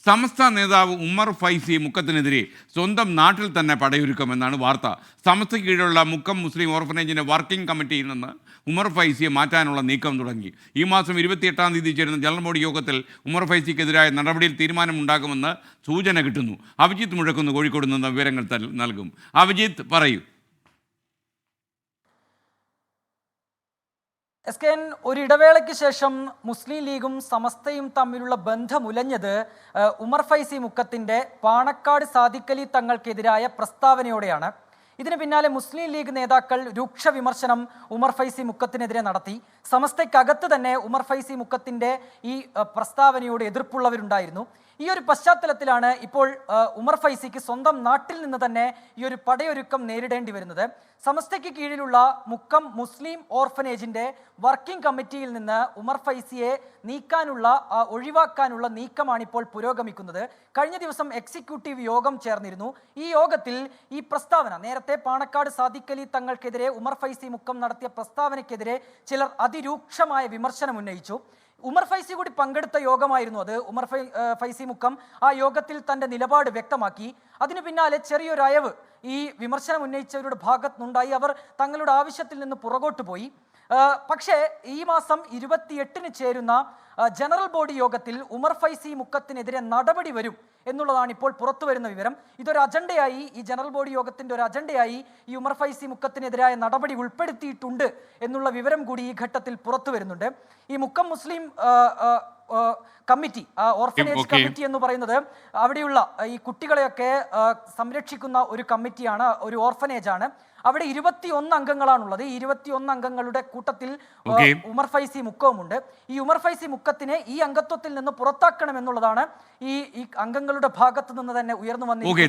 സമസ്ത നേതാവ് ഉമ്മർ ഫൈസി മുക്കത്തിനെതിരെ സ്വന്തം നാട്ടിൽ തന്നെ പടയൊരുക്കുമെന്നാണ് വാർത്ത. സമസ്തയ്ക്ക് കീഴിലുള്ള മുക്കം മുസ്ലിം ഓർഫനേജിൻ്റെ വർക്കിംഗ് കമ്മിറ്റിയിൽ നിന്ന് ഉമ്മർ ഫൈസിയെ മാറ്റാനുള്ള നീക്കം തുടങ്ങി. ഈ മാസം 28-ാം തീയതി ചേരുന്ന ജനറൽ ബോഡി യോഗത്തിൽ ഉമ്മർ ഫൈസിക്കെതിരായ നടപടിയിൽ തീരുമാനമുണ്ടാകുമെന്ന് സൂചന കിട്ടുന്നു. അഭിജിത്ത് മുഴക്കുന്ന് കോഴിക്കോട് നിന്ന് വിവരങ്ങൾ നൽകും. അഭിജിത്ത്, പറയൂ. എസ്കെൻ, ഒരിടവേളയ്ക്ക് ശേഷം മുസ്ലിം ലീഗും സമസ്തയും തമ്മിലുള്ള ബന്ധമുലഞ്ഞത് ഉമർ ഫൈസി മുക്കത്തിൻ്റെ പാണക്കാട് സാദിഖലി തങ്ങൾക്കെതിരായ പ്രസ്താവനയോടെയാണ്. ഇതിന് പിന്നാലെ മുസ്ലിം ലീഗ് നേതാക്കൾ രൂക്ഷ വിമർശനം ഉമർ ഫൈസി മുക്കത്തിനെതിരെ നടത്തി. സമസ്തയ്ക്കകത്ത് തന്നെ ഉമർ ഫൈസി മുക്കത്തിൻ്റെ ഈ പ്രസ്താവനയോട് എതിർപ്പുള്ളവരുണ്ടായിരുന്നു. ഈ ഒരു പശ്ചാത്തലത്തിലാണ് ഇപ്പോൾ ഉമർ ഫൈസിക്ക് സ്വന്തം നാട്ടിൽ നിന്ന് തന്നെ ഈ ഒരു പടയൊരുക്കം നേരിടേണ്ടി വരുന്നത്. സമസ്തയ്ക്ക് കീഴിലുള്ള മുക്കം മുസ്ലിം ഓർഫനേജിൻ്റെ വർക്കിംഗ് കമ്മിറ്റിയിൽ നിന്ന് ഉമർ ഫൈസിയെ ഒഴിവാക്കാനുള്ള നീക്കമാണ് ഇപ്പോൾ പുരോഗമിക്കുന്നത്. കഴിഞ്ഞ ദിവസം എക്സിക്യൂട്ടീവ് യോഗം ചേർന്നിരുന്നു. ഈ യോഗത്തിൽ ഈ പ്രസ്താവന, നേരത്തെ പാണക്കാട് സാദിഖലി തങ്ങൾക്കെതിരെ ഉമർ ഫൈസി മുക്കം നടത്തിയ പ്രസ്താവനയ്ക്കെതിരെ ചിലർ അതിരൂക്ഷമായ വിമർശനം ഉന്നയിച്ചു. ഉമർ ഫൈസി കൂടി പങ്കെടുത്ത യോഗമായിരുന്നു അത്. ഉമർ ഫൈസി മുക്കം ആ യോഗത്തിൽ തൻ്റെ നിലപാട് വ്യക്തമാക്കി. അതിന് പിന്നാലെ ചെറിയൊരു അയവ് ഈ വിമർശനം ഉന്നയിച്ചവരുടെ ഭാഗത്തുനിന്നുണ്ടായി. അവർ തങ്ങളുടെ ആവശ്യത്തിൽ നിന്ന് പുറകോട്ട് പോയി. പക്ഷേ ഈ മാസം 28-ന് ചേരുന്ന ജനറൽ ബോഡി യോഗത്തിൽ ഉമർ ഫൈസി മുക്കത്തിനെതിരെ നടപടി വരും എന്നുള്ളതാണ് ഇപ്പോൾ പുറത്തു വരുന്ന വിവരം. ഇതൊരു അജണ്ടയായി, ഈ ജനറൽ ബോഡി യോഗത്തിൻ്റെ ഒരു അജണ്ടയായി ഈ ഉമർ ഫൈസി മുക്കത്തിനെതിരായ നടപടി ഉൾപ്പെടുത്തിയിട്ടുണ്ട് എന്നുള്ള വിവരം കൂടി ഈ ഘട്ടത്തിൽ പുറത്തു വരുന്നുണ്ട്. ഈ മുക്കം മുസ്ലിം കമ്മിറ്റി, ഓർഫനേജ് കമ്മിറ്റി എന്ന് പറയുന്നത് അവിടെയുള്ള ഈ കുട്ടികളെയൊക്കെ സംരക്ഷിക്കുന്ന ഒരു കമ്മിറ്റിയാണ്, ഒരു ഓർഫനേജാണ്. അവിടെ 21 അംഗങ്ങളാണുള്ളത്. ഈ 21 അംഗങ്ങളുടെ കൂട്ടത്തിൽ ഉമർ ഫൈസി മുക്കവുമുണ്ട്. ഈ ഉമർ ഫൈസി മുക്കത്തിനെ ഈ അംഗത്വത്തിൽ നിന്ന് പുറത്താക്കണം എന്നുള്ളതാണ് ഈ അംഗങ്ങളുടെ ഭാഗത്ത് നിന്ന് തന്നെ ഉയർന്നു വന്നിരിക്കുന്നത്.